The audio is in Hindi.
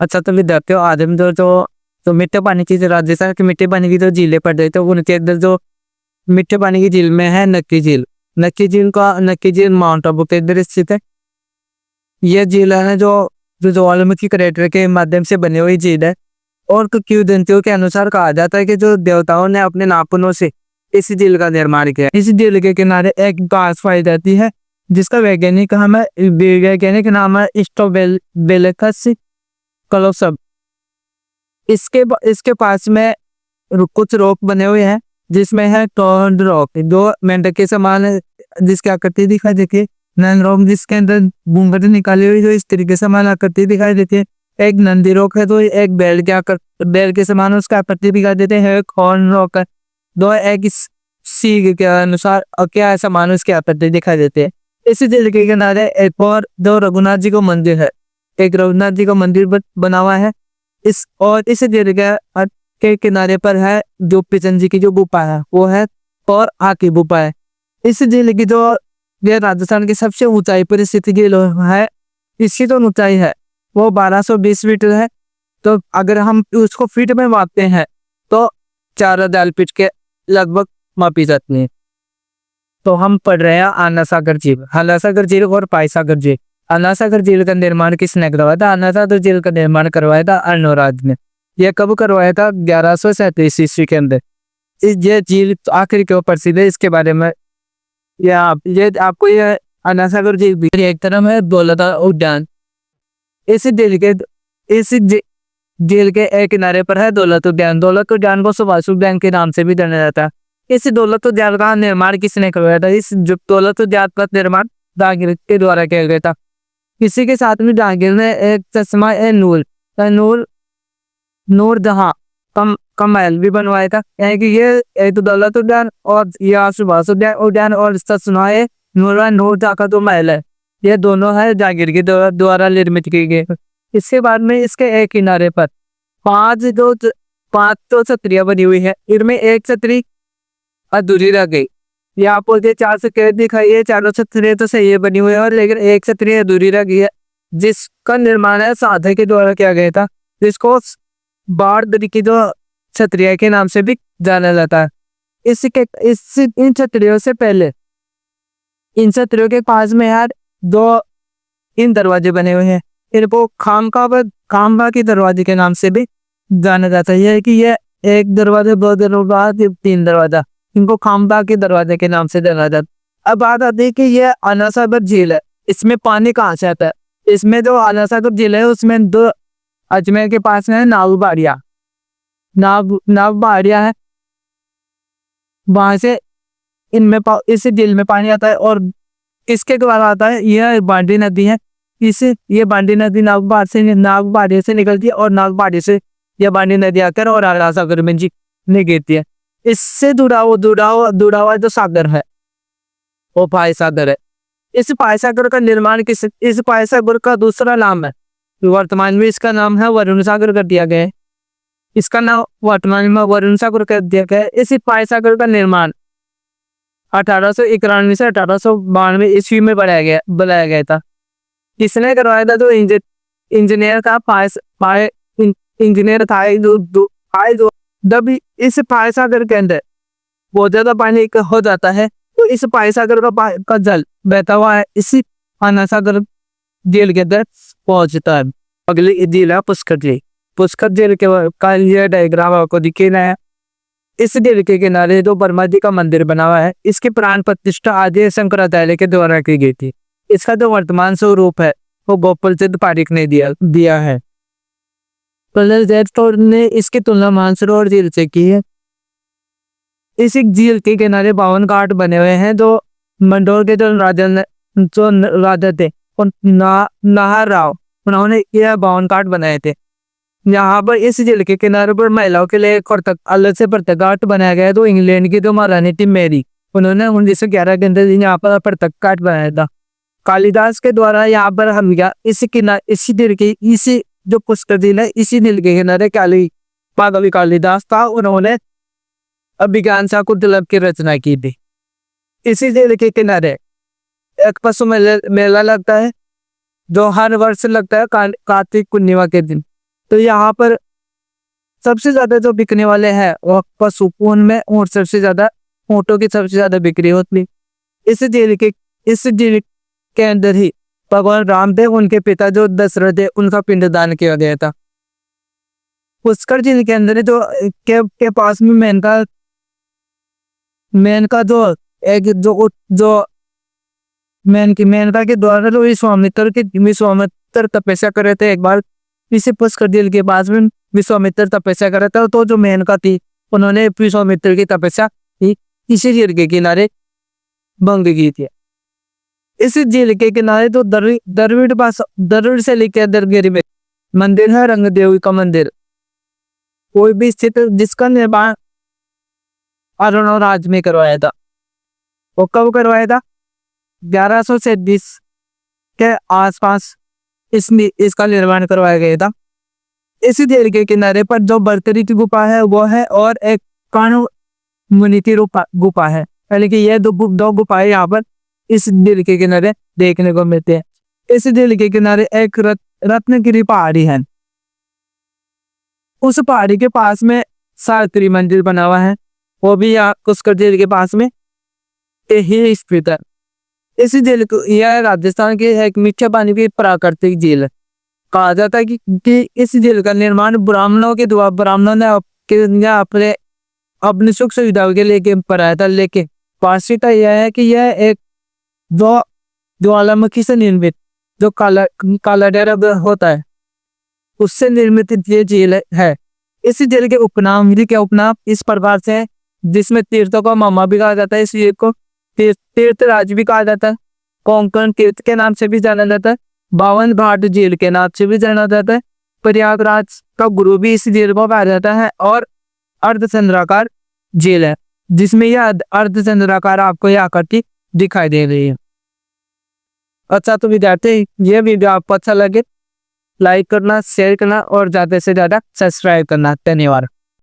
अच्छा तो विद्यार्थियों आज हम जो मीठे पानी की जो राजस्थान की मीठे पानी की जो झीलें पड़ रही तो उनके अंदर जो मीठे पानी की झील में है नक्की झील। नक्की झील माउंट आबू के अंदर स्थित है। यह झील है जो ज्वालामुखी क्रेटर के माध्यम से बनी हुई झील है। और किंवदंतियों के अनुसार कहा जाता है कि जो देवताओं ने अपने नाखूनों से इस झील का निर्माण किया। इस झील के किनारे एक घास पाई जाती है जिसका वैज्ञानिक नाम है स्ट्रोबेलेकस कलोसम। इसके पास में कुछ रॉक बने हुए हैं जिसमें है टोर्ड रॉक जो मेंढक के समान है, जिसकी आकृति दिखाई देती है। नैन रॉक जिसके अंदर घूंघट निकाली हुई जो इस तरीके से समान आकृति दिखाई देती है। एक नंदी रॉक है तो एक बैल के समान उसका आकृति दिखाई देते हैं। एक हॉर्न रॉक है दो एक सी के अनुसार क्या समान उसकी आकृति दिखाई देते हैं। इसी झील के किनारे एक और दो रघुनाथ जी का मंदिर है। एक रघुनाथ जी का मंदिर बना हुआ है। इस झील के किनारे पर है जो पिचन जी की जो गुफा है वो है और आकी गुफा है। इस झील की जो यह राजस्थान की सबसे ऊंचाई पर स्थित झील है। इसकी जो ऊंचाई है वो 1220 मीटर है। तो अगर हम उसको फीट में मापते हैं तो 4000 फीट के लगभग मापी जाती है। तो हम पढ़ रहे हैं आना सागर झील और पाई सागर झील। आना सागर झील का निर्माण किसने करवाया था? आना सागर झील का निर्माण करवाया था अर्णोराज ने। यह कब करवाया था? 1137 ईस्वी के अंदर। ये झील आखिर क्यों प्रसिद्ध है इसके बारे में ये आपको ये आना सागर झील भी एक तरफ है दौलता उद्यान। इस झील के एक किनारे पर है दौलत उद्यान को सुभाष उद्यान के नाम से भी जाना जाता है। इस दौलत उद्यान का निर्माण किसने करवाया था? इस दौलत उद्यान का निर्माण जहांगीर के द्वारा किया गया था। इसी के साथ में जहांगीर ने एक चश्मा नूर जहां का महल भी बनवाया था। यानी कि ये एक दौलत उद्यान और यह सुभाष उद्यान और चश्मा नूर जहां का जो महल है ये दोनों है जहांगीर के द्वारा निर्मित किए गए। इसके बाद में इसके एक किनारे पर पांच तो छतरियां बनी हुई है। इनमें एक छतरी अधूरी रह गई। यहाँ पर जो 4 छतरियां दिखाई है चारों छतरियां तो सही है बनी हुई है और लेकिन एक छतरी अधूरी रह गई है जिसका निर्माण है साधे के द्वारा किया गया था, जिसको बाढ़ की जो छतरिया के नाम से भी जाना जाता है। इन छतरियों से पहले इन छतरियों के पास में यार इन दरवाजे बने हुए हैं। इनको खामबा के दरवाजे के नाम से भी जाना जाता है कि यह एक दरवाजा 2 दरवाजा 3 दरवाजा इनको खामबा के दरवाजे के नाम से जाना जाता। अब बात आती है कि यह आना सागर झील है, इसमें पानी कहाँ से आता है? इसमें जो आना सागर झील है उसमें दो अजमेर के पास है नाव बाड़िया है। वहां से इस झील में पानी आता है और इसके द्वारा आता है यह बांडी नदी है। ये बांडी नदी नागबाड़िया से निकलती है और नागबाड़ी से यह बांडी नदी आकर और आना सागर में जी गिरती है। इससे जुड़ा हुआ जो सागर है वो पाई सागर है। इस पाई सागर का निर्माण इस पाई सागर का दूसरा नाम है, वर्तमान में इसका नाम है वरुण सागर कर दिया गया है। इसका नाम वर्तमान में वरुण सागर कर दिया गया है। इस पाई सागर का निर्माण 1891 से 1892 ईस्वी में बनाया गया था। इसने करवाया था जो इंजीनियर था इंजीनियर था जब इस पाई सागर के अंदर बहुत ज्यादा पानी हो जाता है तो इस पाई सागर का जल बहता हुआ है इसी आना सागर झील के अंदर पहुंचता है। अगली झील है पुष्कर झील का ये डायग्राम आपको दिखे रहा है। इस झील के किनारे जो ब्रह्मा जी का मंदिर बना हुआ है इसकी प्राण प्रतिष्ठा आदि शंकराचार्य के द्वारा की गई थी। इसका जो वर्तमान स्वरूप है वो गोपाल चंद पारिक ने दिया है। ने इसकी तुलना मानसरोवर झील से की है। इस झील के किनारे 52 घाट बने हुए हैं जो मंडोर के जो राजा थे नाहर राव उन्होंने यह 52 घाट बनाए थे। यहाँ पर इस झील के किनारे पर महिलाओं के लिए अलग से पृथक घाट बनाया गया है। तो इंग्लैंड की जो महारानी थी मेरी उन्होंने 1911 के अंदर यहाँ पर पृथक घाट बनाया था। कालिदास के द्वारा यहाँ पर हम इसी झील के इसी जो पुष्कर झील है इसी झील के किनारे कालिदास था, उन्होंने अभिज्ञान शाकुंतलम की रचना की थी। इसी झील के किनारे एक पशु मेला लगता है जो हर वर्ष लगता है कार्तिक पूर्णिमा के दिन। तो यहाँ पर सबसे ज्यादा जो बिकने वाले हैं वो आपका सुकून में, और सबसे ज्यादा ऊँटों की सबसे ज्यादा बिक्री होती। इस जेल के अंदर ही भगवान रामदेव, उनके पिता जो दशरथ है, उनका पिंडदान किया गया था। पुष्कर झील के अंदर जो के पास में मेनका जो एक जो मेनका के द्वारा जो विश्वामित्र तपस्या कर रहे थे एक बार, इसी पुष्कर झील के पास में विश्वामित्र तपस्या कर रहे थे। तो जो मेनका थी, उन्होंने विश्वामित्र की तपस्या की इसी झील के किनारे भंग की थी। इस झील के किनारे तो दरवीड़ से लेकर दरगिरी में मंदिर है, रंग देवी का मंदिर, कोई भी स्थित, जिसका निर्माण अरुणराज में करवाया था। वो कब करवाया था? 1137 के आसपास इसका निर्माण करवाया गया था। इसी झील के किनारे पर जो बर्तरी की गुफा है वो है, और एक कानु मुनि की गुफा है। यानी कि ये दो गुफाएं यहाँ पर इस झील के किनारे देखने को मिलते हैं। इस झील के किनारे एक रत्नगिरी पहाड़ी है। उस पहाड़ी के पास में सावित्री मंदिर बना हुआ है, वो भी यहाँ पुष्कर झील के पास में ही स्थित है। इस झील को, यह राजस्थान की एक मीठे पानी की प्राकृतिक झील है। कहा जाता है कि इस झील का निर्माण ब्राह्मणों ने अपने सुख सुविधाओं के लिए कराया था। लेकिन वास्तविकता यह है कि यह एक ज्वालामुखी से निर्मित जो काला डेरा होता है, उससे निर्मित ये झील है। इस झील के उपनाम इस प्रकार से है, जिसमें तीर्थों का मामा भी कहा जाता है। इस झील को तीर्थराज भी कहा जाता है, कोंकण तीर्थ के नाम से भी जाना जाता है, 52 घाट झील के नाम से भी जाना जाता है, प्रयागराज का गुरु भी इस झील को कहा जाता है, और अर्धचंद्राकार झील है, जिसमें यह अर्धचंद्राकार आपको यह आकृति दिखाई दे रही है। अच्छा, तो विद्यार्थी, ये वीडियो आपको अच्छा लगे लाइक करना, शेयर करना और ज्यादा से ज्यादा सब्सक्राइब करना। धन्यवाद।